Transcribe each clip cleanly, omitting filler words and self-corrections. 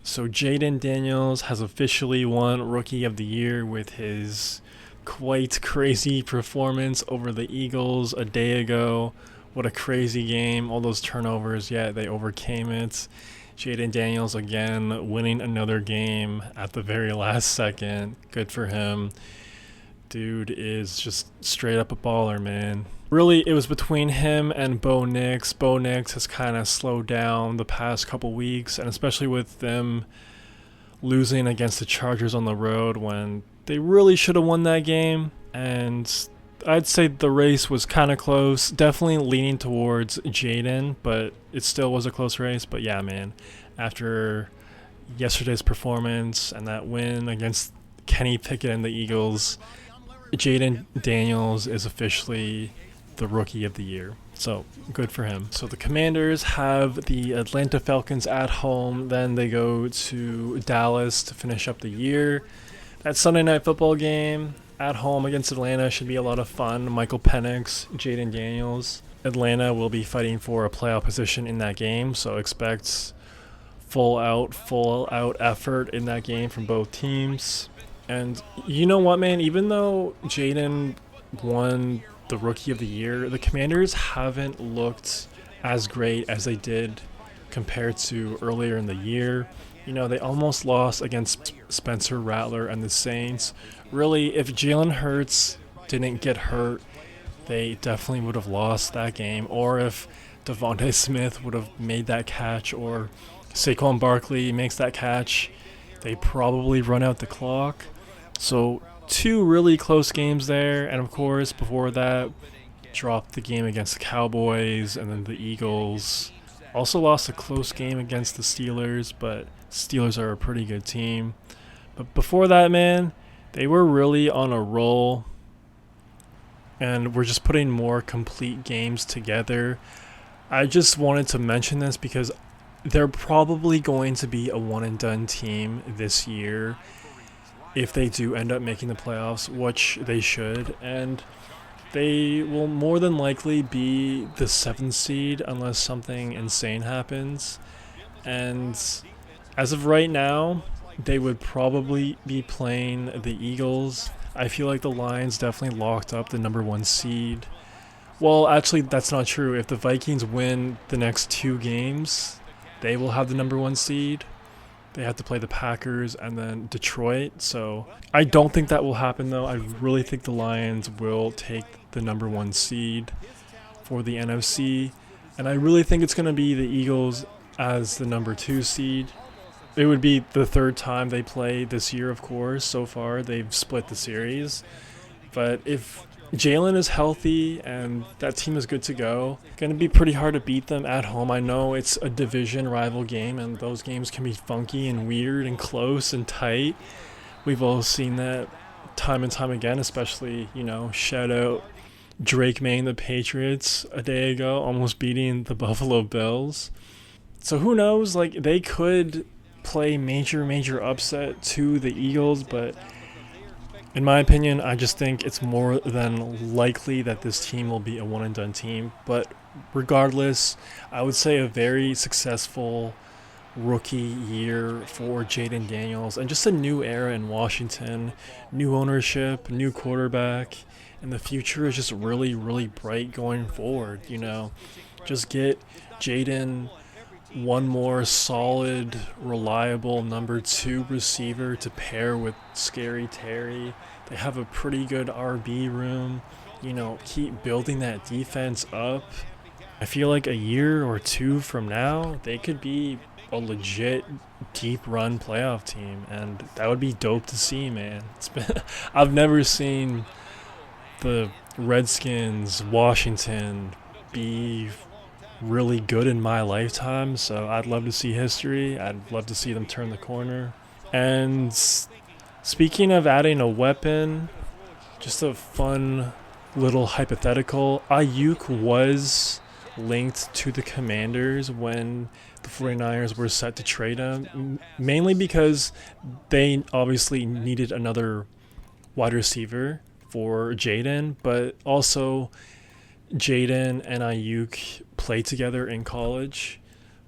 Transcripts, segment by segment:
So Jayden Daniels has officially won Rookie of the Year with his quite crazy performance over the Eagles a day ago. What a crazy game. All those turnovers, yet they overcame it. Jayden Daniels again winning another game at the very last second. Good for him. Dude is just straight up a baller, man. Really, it was between him and Bo Nix. Bo Nix has kind of slowed down the past couple weeks, and especially with them losing against the Chargers on the road when they really should have won that game. And I'd say the race was kind of close, definitely leaning towards Jayden, but it still was a close race. But yeah, man, after yesterday's performance and that win against Kenny Pickett and the Eagles, Jayden Daniels is officially the Rookie of the Year. So good for him. So the Commanders have the Atlanta Falcons at home. Then they go to Dallas to finish up the year. That Sunday night football game at home against Atlanta should be a lot of fun. Michael Penix, Jayden Daniels. Atlanta will be fighting for a playoff position in that game, so expect full out effort in that game from both teams. And you know what, man? Even though Jayden won the Rookie of the Year, the Commanders haven't looked as great as they did compared to earlier in the year. You know, they almost lost against Spencer Rattler and the Saints. Really, if Jalen Hurts didn't get hurt, they definitely would have lost that game. Or if Devontae Smith would have made that catch, or Saquon Barkley makes that catch, they probably run out the clock. So two really close games there, and of course before that dropped the game against the Cowboys and then the Eagles. Also lost a close game against the Steelers, but Steelers are a pretty good team. But before that, man, they were really on a roll, and we're just putting more complete games together. I just wanted to mention this because they're probably going to be a one and done team this year if they do end up making the playoffs, which they should, and they will more than likely be the 7th seed unless something insane happens. And as of right now, they would probably be playing the Eagles. I feel like the Lions definitely locked up the number 1 seed. Well, actually, that's not true. If the Vikings win the next 2 games, they will have the number 1 seed. They have to play the Packers and then Detroit. So I don't think that will happen, though. I really think the Lions will take the number 1 seed for the NFC. And I really think it's going to be the Eagles as the number 2 seed. It would be the 3rd time they play this year, of course. So far, they've split the series. But if Jalen is healthy and that team is good to go, going to be pretty hard to beat them at home. I know it's a division rival game, and those games can be funky and weird and close and tight. We've all seen that time and time again, especially, shout out Drake May and the Patriots a day ago, almost beating the Buffalo Bills. So who knows, they could play major upset to the Eagles, but in my opinion, I just think it's more than likely that this team will be a one and done team. But regardless, I would say a very successful rookie year for Jayden Daniels, and just a new era in Washington, new ownership, new quarterback, and the future is just really bright going forward. Just get Jayden one more solid, reliable number 2 receiver to pair with Scary Terry. They have a pretty good RB room. Keep building that defense up. I feel like a year or 2 from now, they could be a legit deep run playoff team, and that would be dope to see, man. I've never seen the Redskins, Washington be really good in my lifetime, so I'd love to see history. I'd love to see them turn the corner. And speaking of adding a weapon, just a fun little hypothetical, Ayuk was linked to the Commanders when the 49ers were set to trade him, mainly because they obviously needed another wide receiver for Jayden, but also Jayden and Ayuk played together in college.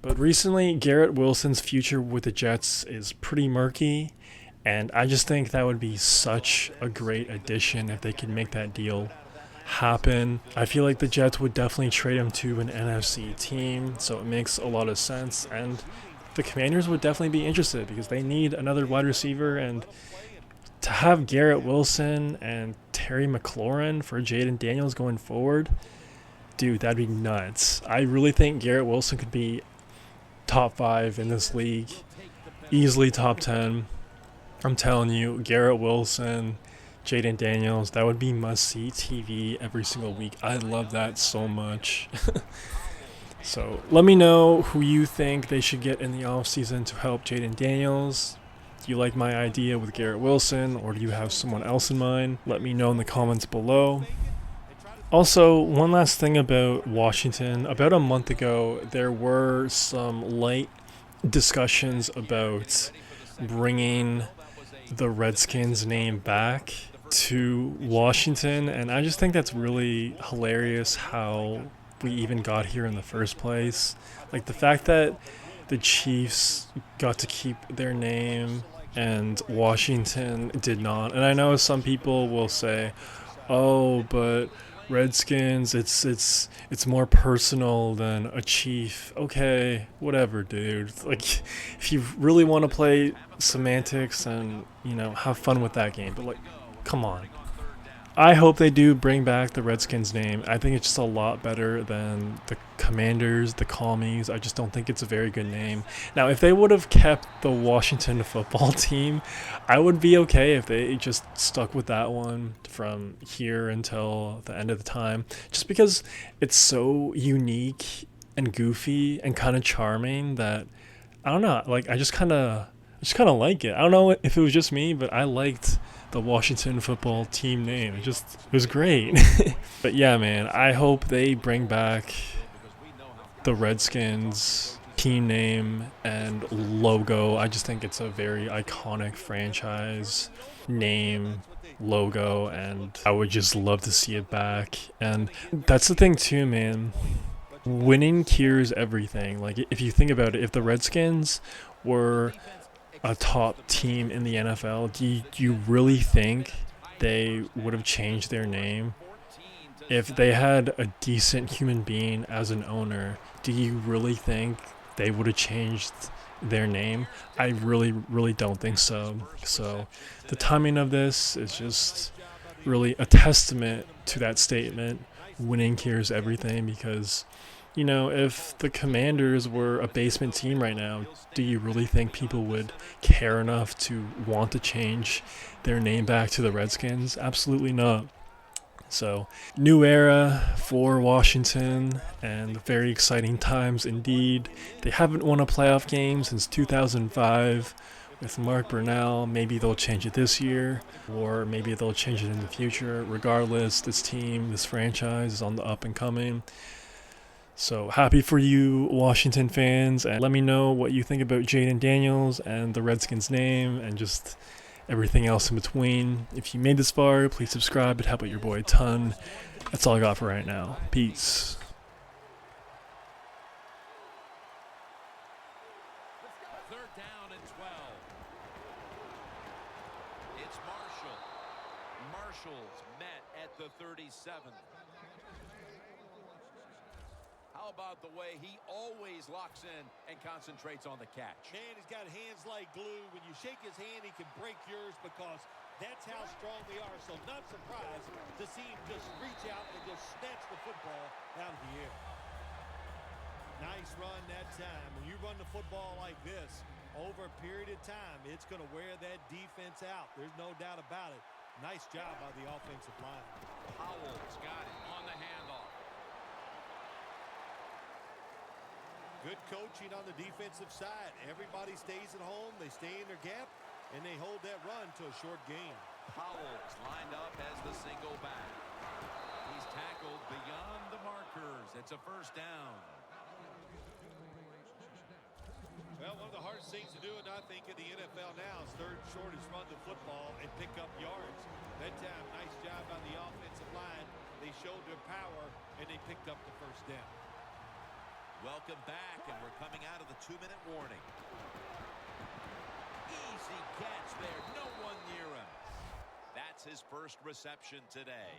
But recently, Garrett Wilson's future with the Jets is pretty murky, and I just think that would be such a great addition if they could make that deal happen. I feel like the Jets would definitely trade him to an NFC team, so it makes a lot of sense. And the Commanders would definitely be interested because they need another wide receiver, and to have Garrett Wilson and Terry McLaurin for Jayden Daniels going forward, dude, that'd be nuts. I really think Garrett Wilson could be top 5 in this league, easily top 10. I'm telling you, Garrett Wilson, Jayden Daniels, that would be must-see TV every single week. I love that so much. So let me know who you think they should get in the offseason to help Jayden Daniels. Do you like my idea with Garrett Wilson, or do you have someone else in mind? Let me know in the comments below. Also, one last thing about Washington. About a month ago, there were some light discussions about bringing the Redskins name back to Washington, and I just think that's really hilarious how we even got here in the first place. Like the fact that the Chiefs got to keep their name and Washington did not. And I know some people will say, "Oh, but Redskins, it's more personal than a Chief." Okay, whatever, dude. Like, if you really want to play semantics and, have fun with that game, but like, come on. I hope they do bring back the Redskins name. I think it's just a lot better than the Commanders, the Commies. I just don't think it's a very good name. Now, if they would have kept the Washington football team, I would be okay if they just stuck with that one from here until the end of the time. Just because it's so unique and goofy and kind of charming that, I don't know, like I just kind of like it. I don't know if it was just me, but I liked the Washington football team name. It was great. But yeah, man, I hope they bring back the Redskins team name and logo. I just think it's a very iconic franchise name, logo, and I would just love to see it back. And that's the thing too, man. Winning cures everything. Like, if you think about it, if the Redskins were a top team in the NFL, do you really think they would have changed their name? If they had a decent human being as an owner, do you really think they would have changed their name? I really, really don't think so. So the timing of this is just really a testament to that statement. Winning cures everything, because if the Commanders were a basement team right now, do you really think people would care enough to want to change their name back to the Redskins? Absolutely not. So, new era for Washington, and very exciting times indeed. They haven't won a playoff game since 2005 with Mark Brunell. Maybe they'll change it this year, or maybe they'll change it in the future. Regardless, this team, this franchise is on the up and coming. So happy for you, Washington fans, and let me know what you think about Jayden Daniels and the Redskins name and just everything else in between. If you made this far, please subscribe. It'd help out your boy a ton. That's all I got for right now. Peace. Third down and 12. It's Marshall. Marshall's met at the 37. How about the way he always locks in and concentrates on the catch? Man, he's got hands like glue. When you shake his hand, he can break yours because that's how strong they are. So not surprised to see him just reach out and just snatch the football out of the air. Nice run that time. When you run the football like this over a period of time, it's going to wear that defense out. There's no doubt about it. Nice job by the offensive line. Howell's got it on the handoff. Good coaching on the defensive side. Everybody stays at home. They stay in their gap, and they hold that run to a short gain. Howell's lined up as the single back. He's tackled beyond the markers. It's a first down. Well, one of the hardest things to do, and I think in the NFL now, is third shortest run the football and pick up yards. That time, nice job on the offensive line. They showed their power, and they picked up the first down. Welcome back, and we're coming out of the 2-minute warning. Easy catch there. No one near him. That's his first reception today.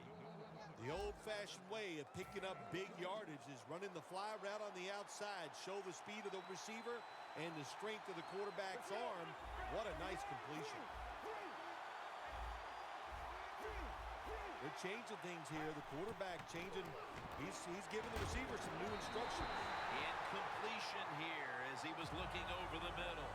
The old-fashioned way of picking up big yardage is running the fly route on the outside. Show the speed of the receiver and the strength of the quarterback's arm. What a nice completion. They're changing things here. The quarterback changing. He's giving the receiver some new instructions. Incompletion here as he was looking over the middle.